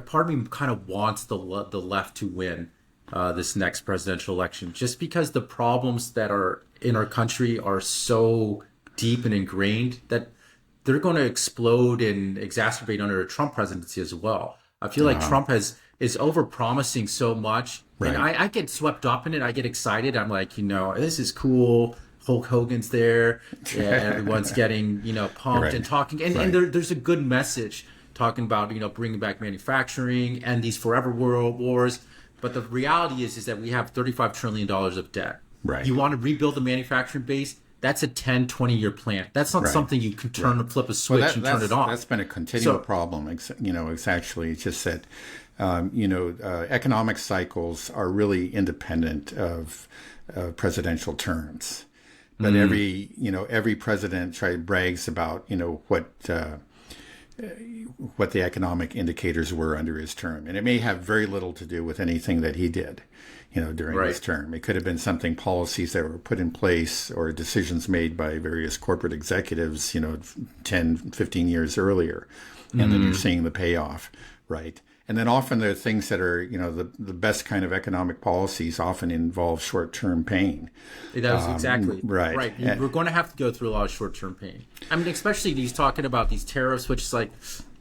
part of me kind of wants the left to win this next presidential election, just because the problems that are in our country are so deep and ingrained that they're going to explode and exacerbate under a Trump presidency as well. I feel like Trump is over-promising so much, and I get swept up in it. I get excited. I'm like, this is cool. Hulk Hogan's there. Yeah, everyone's getting, pumped and talking. And there's a good message talking about, bringing back manufacturing and these forever world wars. But the reality is that we have $35 trillion of debt. Right. You want to rebuild the manufacturing base? That's a 10, 20-year plan. That's not something you can flip a switch and turn it off. That's been a continual problem. It's actually just that, economic cycles are really independent of presidential terms. But every president brags about, what the economic indicators were under his term. And it may have very little to do with anything that he did, during his term. It could have been policies that were put in place or decisions made by various corporate executives, 10, 15 years earlier. And then you're seeing the payoff, right? And then often there are things that are, the best kind of economic policies often involve short-term pain. That is exactly right. We're going to have to go through a lot of short-term pain. I mean, especially he's talking about these tariffs, which is like,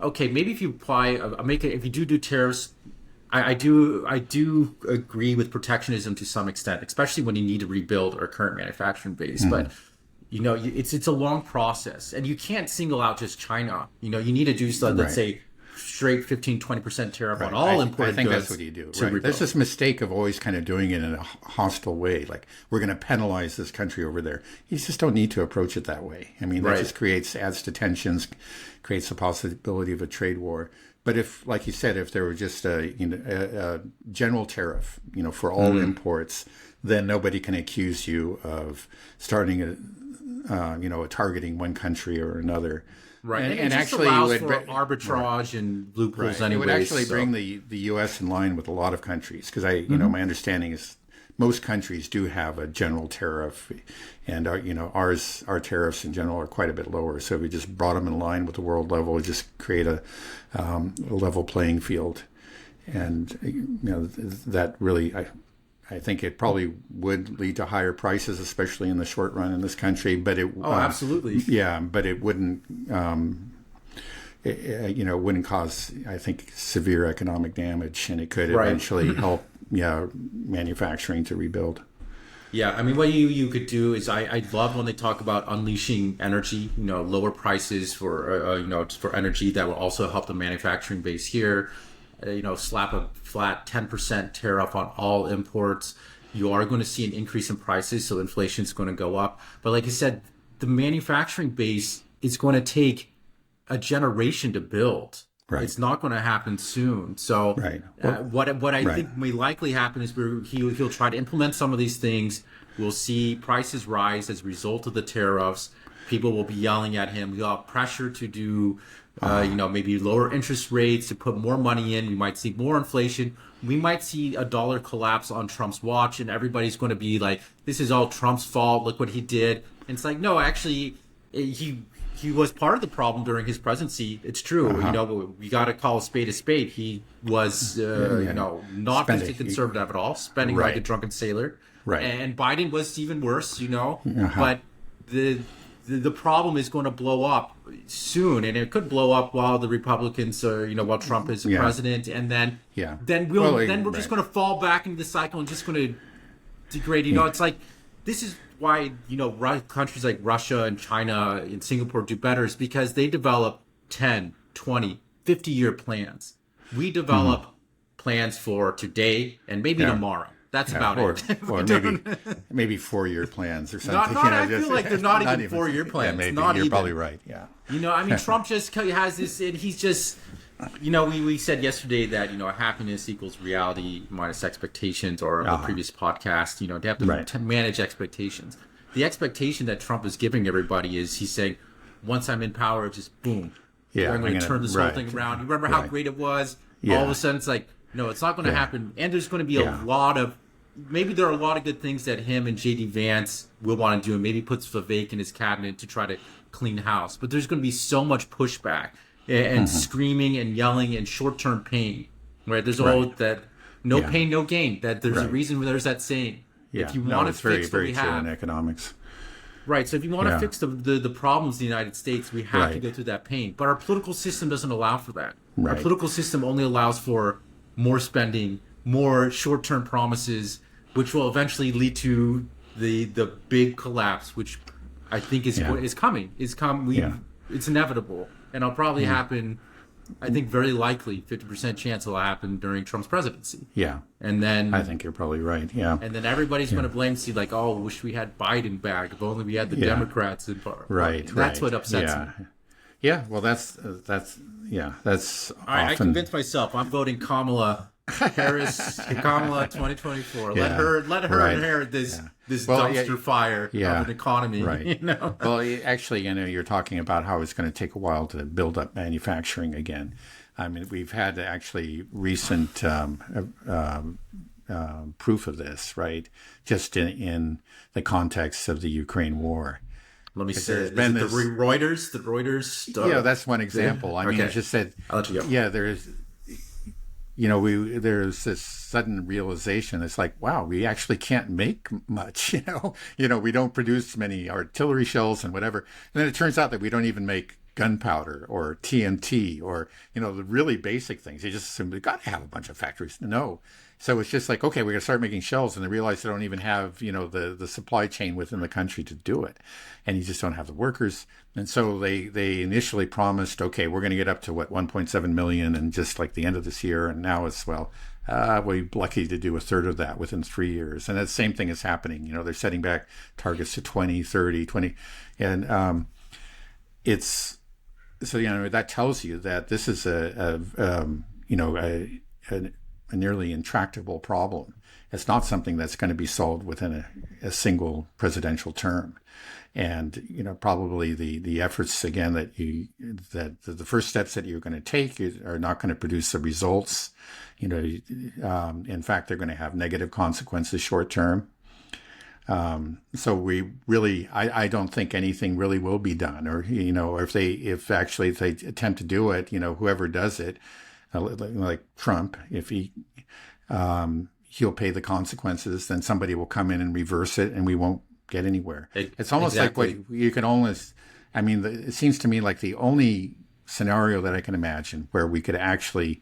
okay, maybe if you apply, if you do tariffs, I do agree with protectionism to some extent, especially when you need to rebuild our current manufacturing base. But it's a long process, and you can't single out just China. You need to do something. Let's say straight 15-20% tariff on all imported goods. I think that's what you do. Right. There's this mistake of always kind of doing it in a hostile way, like we're going to penalize this country over there. You just don't need to approach it that way. I mean, that just adds to tensions, creates the possibility of a trade war. But if, like you said, if there were just a general tariff, for all imports, then nobody can accuse you of starting targeting one country or another. Right, and it actually allows for arbitrage and loopholes anyway. It would actually bring the U.S. in line with a lot of countries, because my understanding is most countries do have a general tariff, and our tariffs in general are quite a bit lower. So if we just brought them in line with the world level, we just create a level playing field, and that really I think it probably would lead to higher prices, especially in the short run in this country. But it absolutely, but it wouldn't wouldn't cause, I think, severe economic damage, and it could eventually help manufacturing to rebuild. Yeah, I mean, what you could do is I love when they talk about unleashing energy, lower prices for for energy that will also help the manufacturing base here. Slap a flat 10% tariff on all imports. You are going to see an increase in prices, so inflation is going to go up. But like I said, the manufacturing base is going to take a generation to build. Right. It's not going to happen soon. So what I think may likely happen is he'll try to implement some of these things. We'll see prices rise as a result of the tariffs. People will be yelling at him. We'll have pressure to do maybe lower interest rates, to put more money in. We might see more inflation. We might see a dollar collapse on Trump's watch, and everybody's going to be like, this is all Trump's fault. Look what he did. And it's like, no, actually, he was part of the problem during his presidency. It's true. But we got to call a spade a spade. He was, not fiscally conservative at all, spending like a drunken sailor. Right. And Biden was even worse, But the problem is going to blow up soon, and it could blow up while the Republicans are, while Trump is president, and then we're just going to fall back into the cycle and just going to degrade. It's like, this is why countries like Russia and China and Singapore do better, is because they develop 10, 20, 50-year plans. We develop plans for today and maybe tomorrow. That's about it. Or maybe 4-year plans or something. I feel like they're not even 4-year plans. Yeah, maybe. Not You're probably right. Yeah. Trump just has this, and he's just, we said yesterday that, happiness equals reality minus expectations, or the previous podcast, they have to manage expectations. The expectation that Trump is giving everybody is he's saying, once I'm in power, just boom. Yeah, I'm going to turn this whole thing around. You remember how great it was? Yeah. All of a sudden, it's like, no, it's not going to happen. And there's going to be a lot of, maybe there are a lot of good things that him and J.D. Vance will want to do, and maybe puts Vivek in his cabinet to try to clean house. But there's going to be so much pushback and screaming and yelling and short-term pain Right. There's Right. all that no Yeah. pain, no gain. That there's a Right. reason where there's that saying. Yeah. If you No, want to it's very, fix what very we true in have, economics. right. So if you want to Yeah. fix the problems of the United States, we have to Right. go through that pain. But our political system doesn't allow for that. Our Right. political system only allows for more spending, more short-term promises, which will eventually lead to the big collapse, which I think is Yeah. is coming. Yeah. It's inevitable, and it'll probably happen. I think very likely 50% chance it'll happen during Trump's presidency. Yeah. And then I think you're probably right. Yeah. and then everybody's going to blame, see, like, oh, wish we had Biden back. If only we had the Yeah. Democrats in power. Right. That's right. what upsets yeah. me. Yeah. Well, that's I often. convinced myself I'm voting Kamala Harris, Kamala 2024. Yeah. Let her Right. inherit this Well, dumpster fire yeah. of an economy. Right. You know? Well, actually, you're talking about how it's going to take a while to build up manufacturing again. I mean, we've had actually recent proof of this, right? Just in the context of the Ukraine war. Let me say, there's is it been the this- Reuters? The Reuters stuff? Yeah, that's one example. I mean, Okay. it just said, I'll let you go. yeah, there's this sudden realization. It's like, wow, we actually can't make much. We don't produce many artillery shells and whatever. And then it turns out that we don't even make gunpowder or TNT or the really basic things. You just assume we got to have a bunch of factories. No. So it's just like, okay, we're going to start making shells, and they realize they don't even have, the supply chain within the country to do it. And you just don't have the workers. And so they initially promised, okay, we're going to get up to 1.7 million and just like the end of this year. And now it's, we're lucky to do a third of that within 3 years. And the same thing is happening. They're setting back targets to 20, 30, 20. And it's, so, that tells you that this is a nearly intractable problem. It's not something that's going to be solved within a single presidential term. And, probably the efforts, again, that the first steps that you're going to take are not going to produce the results. In fact, they're going to have negative consequences short term. So we really, I don't think anything really will be done, or if they attempt to do it, whoever does it, like Trump, if he'll pay the consequences, then somebody will come in and reverse it, and we won't get anywhere. It's almost exactly. like what you can almost. I mean, it seems to me like the only scenario that I can imagine where we could actually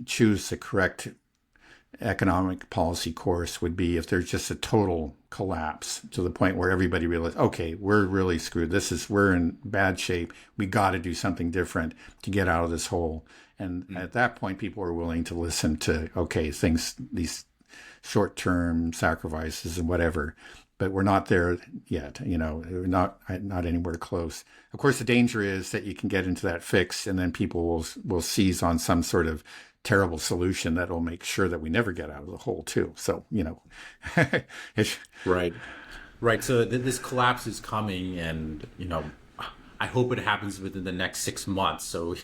choose the correct economic policy course would be if there's just a total collapse to the point where everybody realizes, okay, we're really screwed. We're in bad shape. We got to do something different to get out of this hole. And at that point, people are willing to listen to, okay, these short-term sacrifices and whatever. But we're not there yet. We're not anywhere close. Of course, the danger is that you can get into that fix, and then people will seize on some sort of terrible solution that will make sure that we never get out of the hole too. So, Right. So this collapse is coming, and I hope it happens within the next 6 months. So,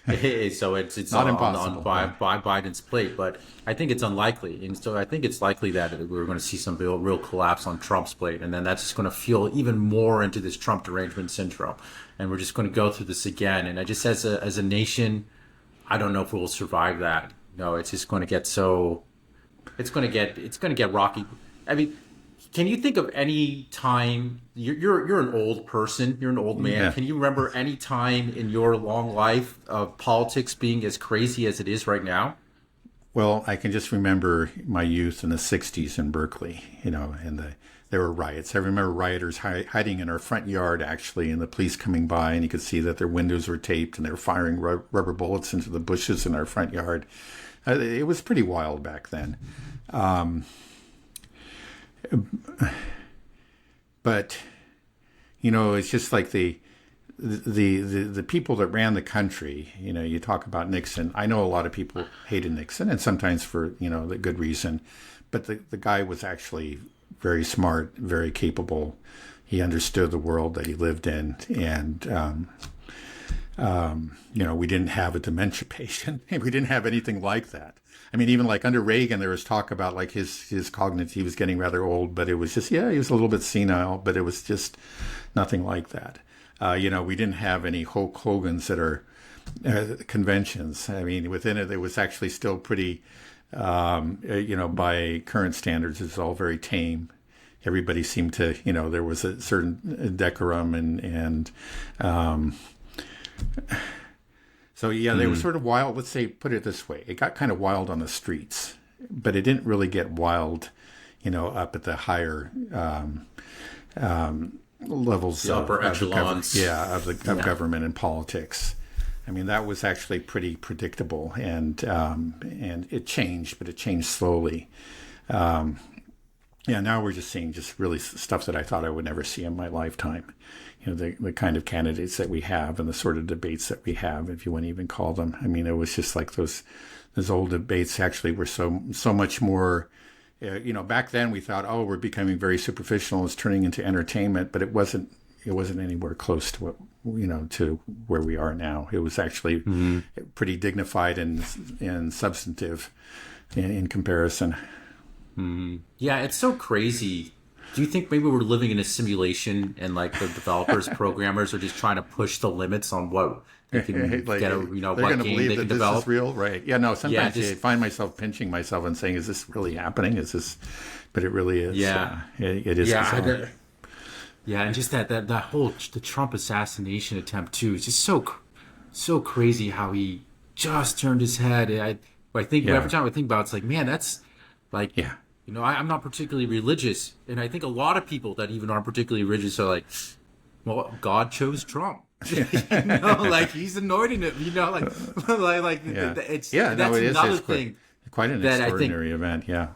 it's Not on impossible. by Biden's plate, but I think it's unlikely. And so I think it's likely that we're going to see some real collapse on Trump's plate, and then that's just going to fuel even more into this Trump derangement syndrome, and we're just going to go through this again. And I just, as a nation, I don't know if we'll survive that. No, it's just going to get it's going to get rocky. I mean, can you think of any time you're an old person, you're an old man? Yeah. Can you remember any time in your long life of politics being as crazy as it is right now? Well, I can just remember my youth in the 60s in Berkeley, and there were riots. I remember rioters hiding in our front yard, actually, and the police coming by, and you could see that their windows were taped, and they were firing rubber bullets into the bushes in our front yard. It was pretty wild back then. But, it's just like the people that ran the country. You talk about Nixon. I know a lot of people hated Nixon, and sometimes for the good reason. But the guy was actually very smart, very capable. He understood the world that he lived in, and we didn't have a dementia patient. We didn't have anything like that. I mean, even like under Reagan, there was talk about like his cognitive, he was getting rather old, but it was just, he was a little bit senile, but it was just nothing like that. We didn't have any Hulk Hogans that are, conventions. I mean, within it, it was actually still pretty, by current standards, it's all very tame. Everybody seemed to, there was a certain decorum and so yeah, they were sort of wild. Let's say, put it this way: it got kind of wild on the streets, but it didn't really get wild, up at the higher levels the upper echelons. Of government and politics. I mean, that was actually pretty predictable, and it changed, but it changed slowly. Now we're just seeing just really stuff that I thought I would never see in my lifetime. The kind of candidates that we have and the sort of debates that we have, if you want to even call them. I mean, it was just like those old debates actually were so much more. Back then we thought, oh, we're becoming very superficial. It's turning into entertainment, but it wasn't anywhere close to what, to where we are now. It was actually pretty dignified and substantive in comparison. Mm-hmm. Yeah, it's so crazy. Do you think maybe we're living in a simulation and like the developers, programmers are just trying to push the limits on what they can get, what game they can develop? This is real, right? Yeah, no, sometimes I find myself pinching myself and saying, is this really happening? But it really is. Yeah. It is. Yeah. And just that whole, the Trump assassination attempt too, is just so crazy how he just turned his head. I think every time I think about it, it's like, man, that's like, I'm not particularly religious, and I think a lot of people that even aren't particularly religious are like, well, God chose Trump. Like he's anointing it. That's another thing. Quite an extraordinary event. Yeah.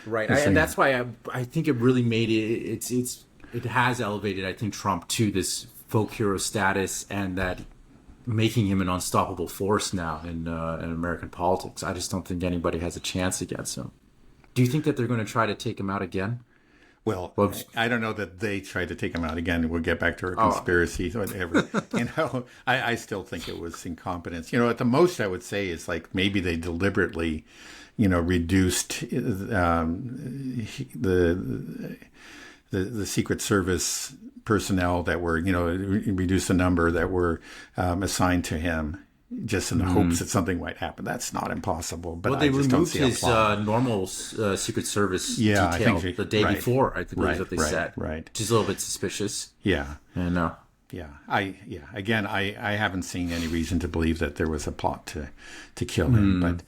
Right, and that's why I think it really made it. It has elevated, I think, Trump to this folk hero status, and that making him an unstoppable force now in American politics. I just don't think anybody has a chance against him. Do you think that they're going to try to take him out again? Well, I don't know that they tried to take him out again. We'll get back to our conspiracy, whatever. I still think it was incompetence. At the most, I would say is like maybe they deliberately, reduced the Secret Service personnel that were, reduced the number that were assigned to him, just in the hopes that something might happen. That's not impossible. But they removed his normal Secret Service detail the day before. I think was what they said. Right, which is a little bit suspicious. Yeah, and Again, I haven't seen any reason to believe that there was a plot to kill him. But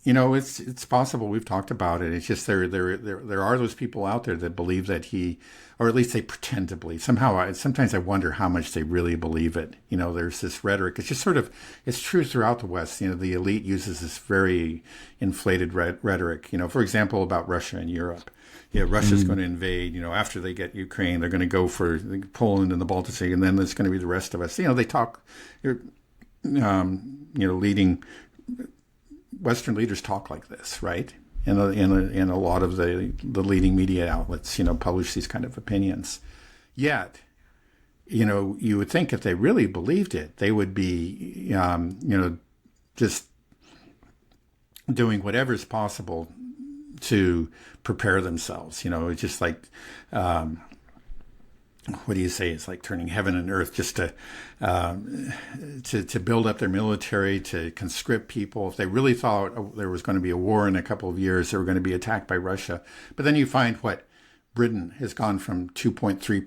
it's possible. We've talked about it. It's just there are those people out there that believe that he, or at least they pretend to believe. Sometimes I wonder how much they really believe it. There's this rhetoric. It's just it's true throughout the West. The elite uses this very inflated rhetoric. For example, about Russia and Europe. Russia's going to invade. After they get Ukraine, they're going to go for Poland and the Baltic Sea, and then there's going to be the rest of us. They talk. Leading Western leaders talk like this, right? And a lot of the leading media outlets, publish these kind of opinions. Yet, you would think if they really believed it, they would be, just doing whatever's possible to prepare themselves. It's just like, what do you say? It's like turning heaven and earth just to build up their military, to conscript people. If they really thought there was going to be a war in a couple of years, they were going to be attacked by Russia. But then you find what Britain has gone from 2.3% to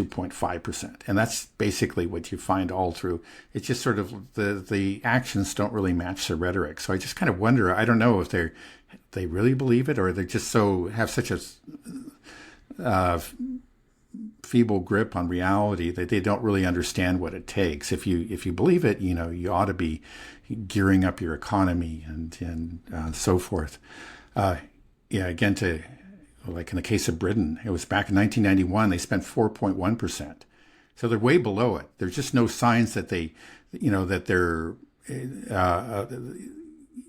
2.5%. And that's basically what you find all through. It's just sort of the actions don't really match the rhetoric. So I just kind of wonder, I don't know if they really believe it, or they just have such a feeble grip on reality that they don't really understand what it takes. If you believe it, you ought to be gearing up your economy and so forth. Again, like in the case of Britain, it was back in 1991, they spent 4.1%. So they're way below it. There's just no signs that that they're,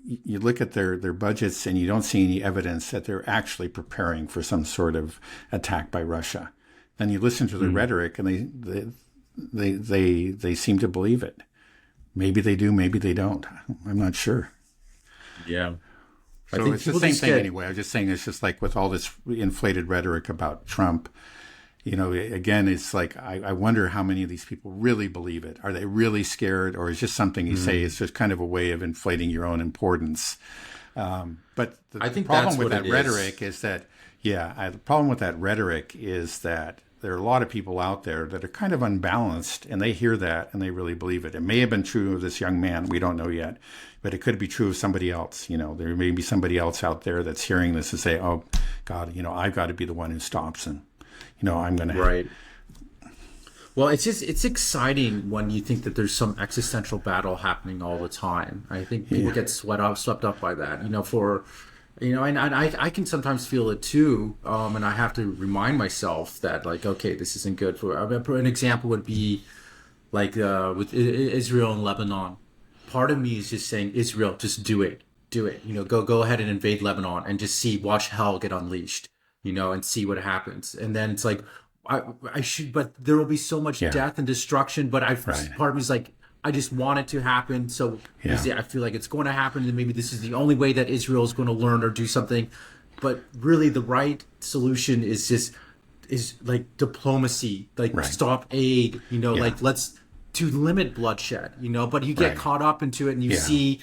you look at their budgets and you don't see any evidence that they're actually preparing for some sort of attack by Russia. Then you listen to the rhetoric, and they seem to believe it. Maybe they do, maybe they don't. I'm not sure. Yeah. So it's the same thing anyway. I was just saying it's just like with all this inflated rhetoric about Trump, again, it's like I wonder how many of these people really believe it. Are they really scared, or is just something you say? It's just kind of a way of inflating your own importance. But I think problem that's with what that it rhetoric is that, the problem with that rhetoric is that there are a lot of people out there that are kind of unbalanced, and they hear that and they really believe it. It may have been true of this young man. We don't know yet, but it could be true of somebody else. There may be somebody else out there that's hearing this and say, oh, God, I've got to be the one who stops, and, I'm going to. Right. Well, it's exciting when you think that there's some existential battle happening all the time. I think people get swept up by that. And I can sometimes feel it too. And I have to remind myself that, like, okay, this isn't good. An example would be like with Israel and Lebanon. Part of me is just saying, Israel, just do it. Go ahead and invade Lebanon and just watch hell get unleashed, and see what happens. And then it's like, I should, but there will be so much death and destruction. But part of me is like, I just want it to happen. So I feel like it's going to happen, and maybe this is the only way that Israel is going to learn or do something. But really, the right solution is like diplomacy, like stop aid. Like let's to limit bloodshed. But you get caught up into it, and you see.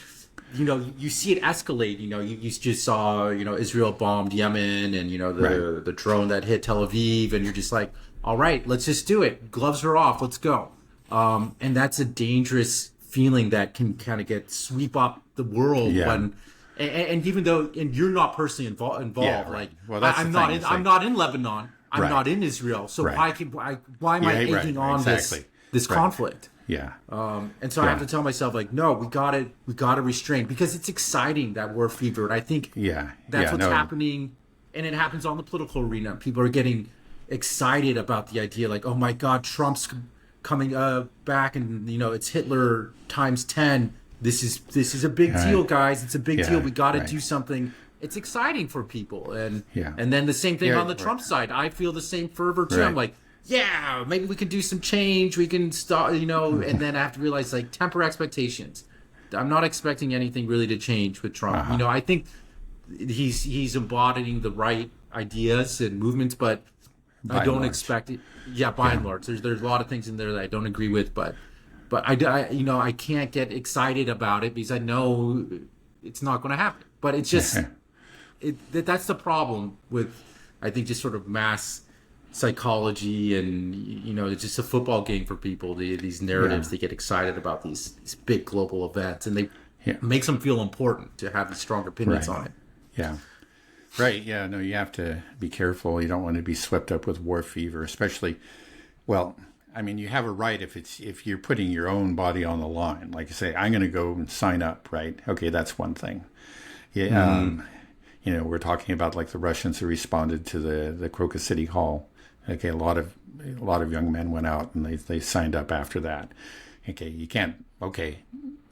You see it escalate. You just saw, Israel bombed Yemen, and, the drone that hit Tel Aviv, and you're just like, all right, let's just do it. Gloves are off. Let's go. And that's a dangerous feeling that can kind of sweep up the world when, and even though, and you're not personally involved, like, well, I'm not in Lebanon. I'm not in Israel. So why am I egging on this conflict? Yeah. And so I have to tell myself, like, no, we got to restrain, because it's exciting, that war fever. And I think that's what's happening. And it happens on the political arena. People are getting excited about the idea, like, oh my God, Trump's coming back, and it's Hitler times 10. This is a big deal, guys. It's a big deal. We got to do something. It's exciting for people. And then the same thing on the Trump side. I feel the same fervor too. I'm like, yeah, maybe we can do some change. We can start, and then I have to realize, like, temper expectations. I'm not expecting anything really to change with Trump. I think he's embodying the right ideas and movements, but I don't expect it. Yeah, by and large, there's a lot of things in there that I don't agree with, but I can't get excited about it because I know it's not going to happen. But it's just that's the problem with, I think, just sort of mass psychology, and it's just a football game for people. These narratives, they get excited about these big global events, and they makes them feel important to have these strong opinions on it. Yeah. Right. Yeah. No, you have to be careful. You don't want to be swept up with war fever, especially. Well, I mean, you have a right if you're putting your own body on the line. Like you say, I'm going to go and sign up. Right. Okay, that's one thing. Yeah. We're talking about, like, the Russians who responded to the Crocus City Hall. Okay, a lot of young men went out and they signed up after that. Okay, you can't. Okay,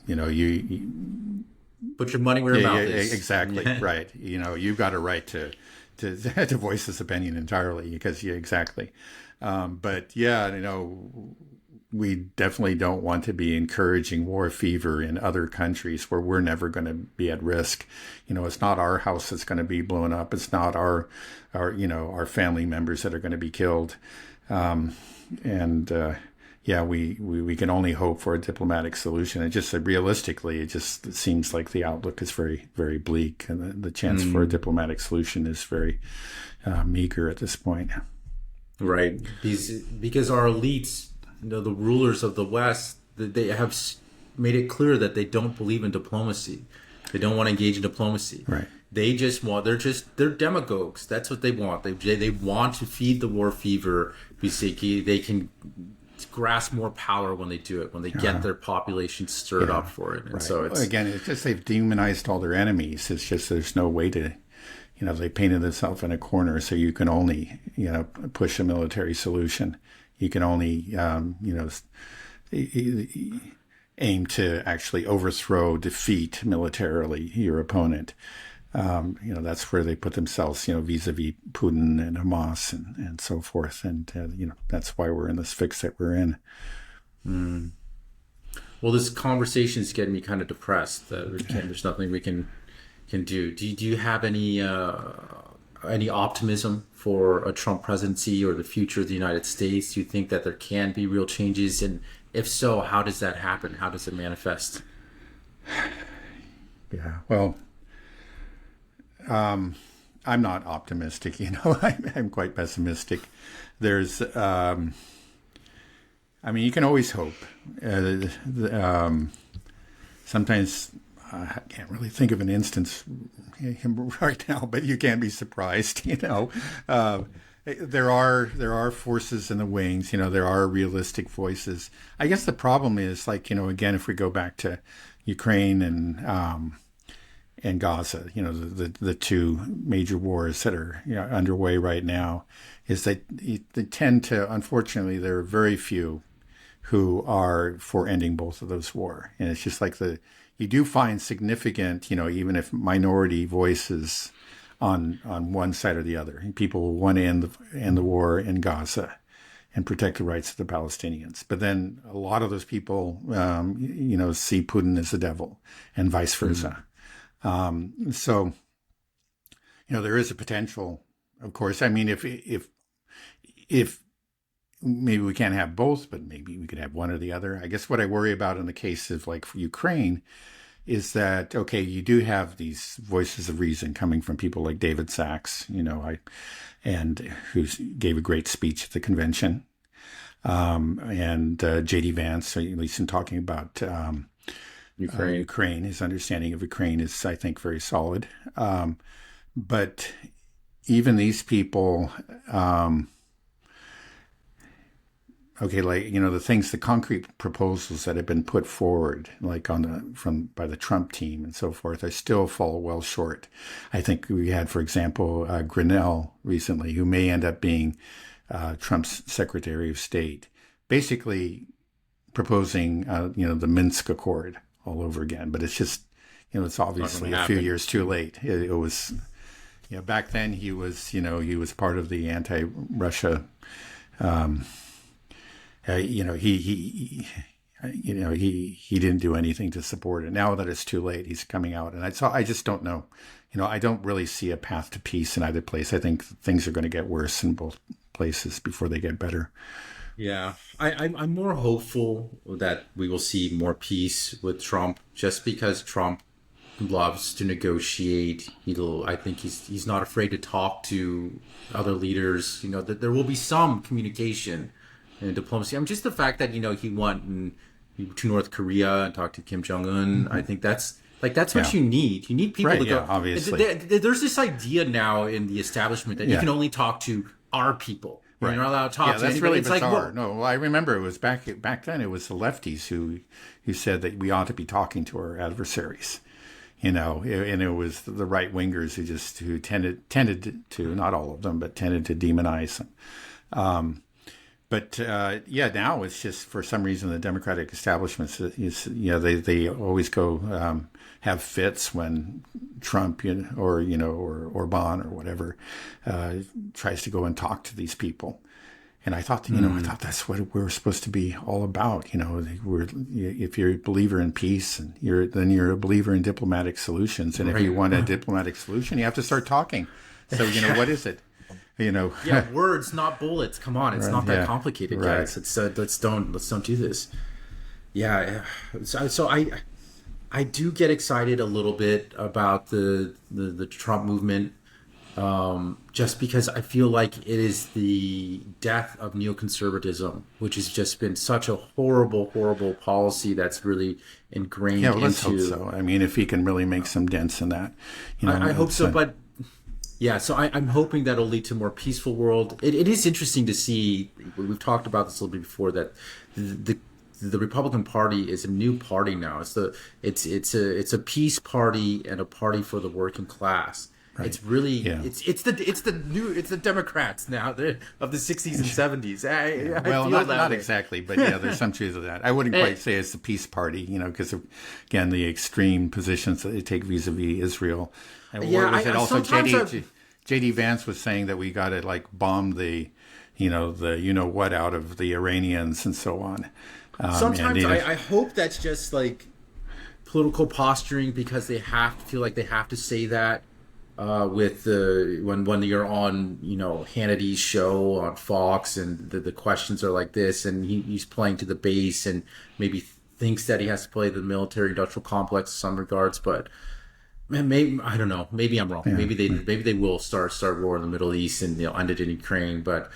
you put your money where your mouth is. Exactly right. You've got a right to voice this opinion entirely, because exactly. But we definitely don't want to be encouraging war fever in other countries where we're never going to be at risk. It's not our house that's going to be blown up. It's not our family members that are going to be killed. We can only hope for a diplomatic solution. It just realistically, it seems like the outlook is very, very bleak, and the chance for a diplomatic solution is very meager at this point. Right, because our elites, the rulers of the West, they have made it clear that they don't believe in diplomacy. They don't want to engage in diplomacy. Right. They're demagogues. That's what they want. They want to feed the war fever because they can grasp more power when they do it, when they get their population stirred up for it. And so it's just they've demonized all their enemies. It's just there's no way to, they painted themselves in a corner, so you can only, push a military solution. You can only, aim to actually overthrow, defeat militarily your opponent. That's where they put themselves, vis-a-vis Putin and Hamas and so forth. And, that's why we're in this fix that we're in. Well, this conversation is getting me kind of depressed. There's nothing we can do. Do you have any any optimism for a Trump presidency or the future of the United States? Do you think that there can be real changes? And if so, how does that happen? How does it manifest? Yeah. Well, I'm not optimistic. I'm quite pessimistic. There's, you can always hope. Sometimes I can't really think of an instance right now, but you can't be surprised. There are forces in the wings. There are realistic voices. I guess the problem is, again, if we go back to Ukraine and Gaza, the two major wars that are underway right now, is that they tend to, unfortunately, there are very few who are for ending both of those war. And it's just like you do find significant, even if minority voices on one side or the other. People will want to end the war in Gaza and protect the rights of the Palestinians. But then a lot of those people, see Putin as the devil and vice versa. So, there is a potential, of course. If maybe we can't have both, but maybe we could have one or the other. I guess what I worry about in the case of Ukraine is that, okay, you do have these voices of reason coming from people like David Sachs, and who gave a great speech at the convention, and J.D. Vance, at least in talking about Ukraine. His understanding of Ukraine is, I think, very solid. But even these people, the concrete proposals that have been put forward, by the Trump team and so forth, I still fall well short. I think we had, for example, Grinnell recently, who may end up being Trump's Secretary of State, basically proposing, the Minsk Accord all over again. But it's just, it's obviously a few years too late. It was, back then he was part of the anti-Russia. He didn't do anything to support it. Now that it's too late, he's coming out, and I just don't know. I don't really see a path to peace in either place. I think things are going to get worse in both places before they get better. Yeah, I'm more hopeful that we will see more peace with Trump, just because Trump loves to negotiate. I think he's not afraid to talk to other leaders. That there will be some communication and diplomacy. Just the fact that he went to North Korea and talked to Kim Jong-un. I think that's what you need. You need people to go. Yeah, obviously, there's this idea now in the establishment that you can only talk to our people. Right. You're not allowed to talk to that's anybody. really it's bizarre. No, I remember it was back then. It was the lefties who said that we ought to be talking to our adversaries. And it was the right wingers who tended to, not all of them, but tended to demonize them. But now it's just, for some reason, the Democratic establishment they always go have fits when Trump or Orban or whatever tries to go and talk to these people. And I thought that's what we're supposed to be all about. If you're a believer in peace, and then you're a believer in diplomatic solutions. And if you want a diplomatic solution, you have to start talking. So what is it? Yeah, words, not bullets. Come on, it's not that complicated, guys. Let's don't do this. Yeah. So I do get excited a little bit about the Trump movement, just because I feel like it is the death of neoconservatism, which has just been such a horrible policy that's really ingrained into. Let's hope so. If he can really make some dents in that, I hope so, but. Yeah, so I'm hoping that'll lead to a more peaceful world. It is interesting to see. We've talked about this a little bit before, that the Republican Party is a new party now. It's a peace party and a party for the working class. Right. It's really it's the Democrats now of the 60s and 70s. Not exactly, but there's some truth to that. I wouldn't quite say it's the peace party, because again, the extreme positions that they take vis-a-vis Israel. And J.D. Vance was saying that we got to bomb the what out of the Iranians and so on. Sometimes I hope that's just political posturing, because they feel like they have to say that. with the when you're on Hannity's show on Fox, and the questions are like this, and he's playing to the base, and maybe thinks that he has to play the military industrial complex in some regards, but man, maybe I don't know. Maybe I'm wrong. Yeah. Maybe they will start war in the Middle East and end it in Ukraine. But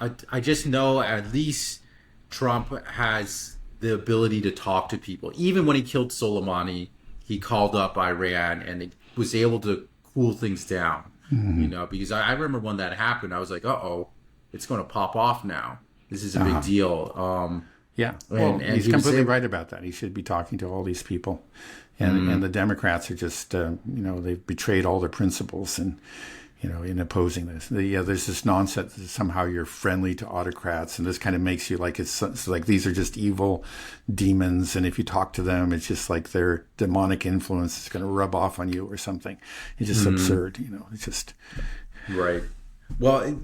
I just know at least Trump has the ability to talk to people. Even when he killed Soleimani, he called up Iran and it was able to cool things down. Because I remember when that happened, I was like, uh-oh, it's going to pop off now. This is a big deal. Yeah, well, and he's completely right about that. He should be talking to all these people. And the Democrats are just, they've betrayed all their principles in opposing this. There's this nonsense that somehow you're friendly to autocrats, and this kind of makes you like it's like these are just evil demons, and if you talk to them, it's just like their demonic influence is going to rub off on you or something. It's just absurd, It's just right. Well,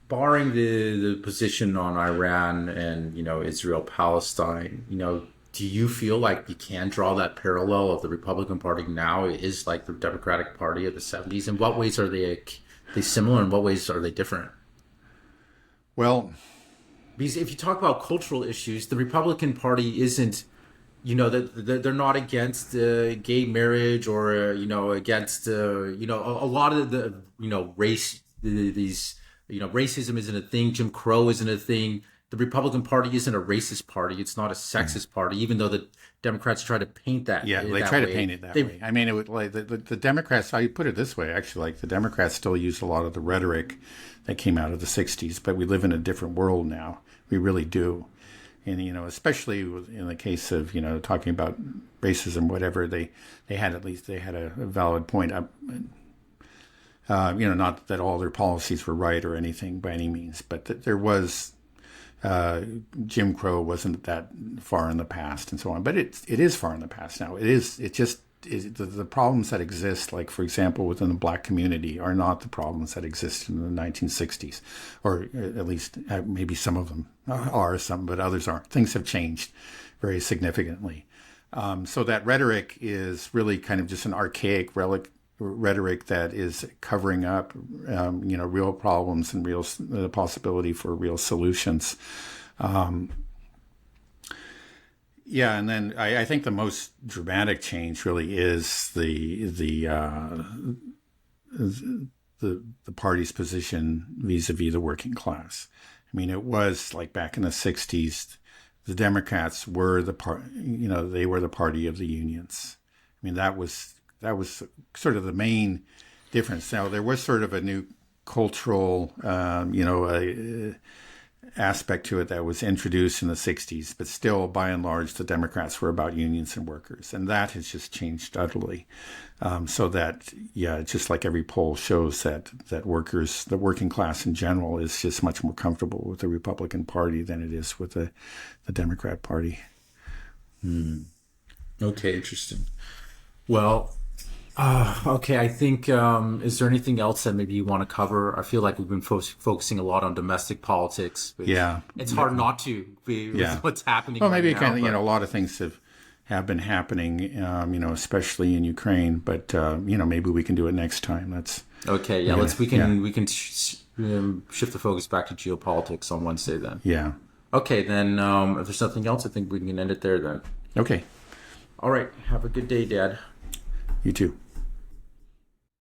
barring the position on Iran and Israel Palestine, do you feel like you can draw that parallel of the Republican Party now is like the Democratic Party of the 70s? In what ways are they similar? In what ways are they different? Well, because if you talk about cultural issues, the Republican Party isn't, they're not against gay marriage or, against, a lot of the, race, racism isn't a thing. Jim Crow isn't a thing. The Republican Party isn't a racist party. It's not a sexist party, even though the Democrats try to paint that. Yeah, they try to paint it that way. I mean, it would like the Democrats. I put it this way, actually, like the Democrats still use a lot of the rhetoric that came out of the '60s, but we live in a different world now. We really do, and especially in the case of talking about racism, whatever they had a valid point. Not that all their policies were right or anything by any means, but that there was. Jim Crow wasn't that far in the past and so on, but it is far in the past now. The problems that exist, like for example within the black community, are not the problems that existed in the 1960s, or at least maybe some of them are, but others aren't. Things have changed very significantly. So that rhetoric is really kind of just an archaic rhetoric that is covering up, real problems and the possibility for real solutions. And then I think the most dramatic change really is the party's position vis-a-vis the working class. I mean, it was like back in the '60s, the Democrats were they were the party of the unions. I mean, that was sort of the main difference. Now, there was sort of a new cultural, aspect to it that was introduced in the 60s, but still, by and large, the Democrats were about unions and workers. And that has just changed utterly. So that, just like every poll shows that workers, the working class in general, is just much more comfortable with the Republican Party than it is with the Democrat Party. Okay, interesting. Well, okay, I think, is there anything else that maybe you want to cover? I feel like we've been focusing a lot on domestic politics. It's hard not to with what's happening. Well, maybe right now, a lot of things have been happening, especially in Ukraine, but, maybe we can do it next time. Okay. Yeah. We can shift the focus back to geopolitics on Wednesday then. Yeah. Okay. Then, if there's nothing else, I think we can end it there then. Okay. All right. Have a good day, Dad. You too.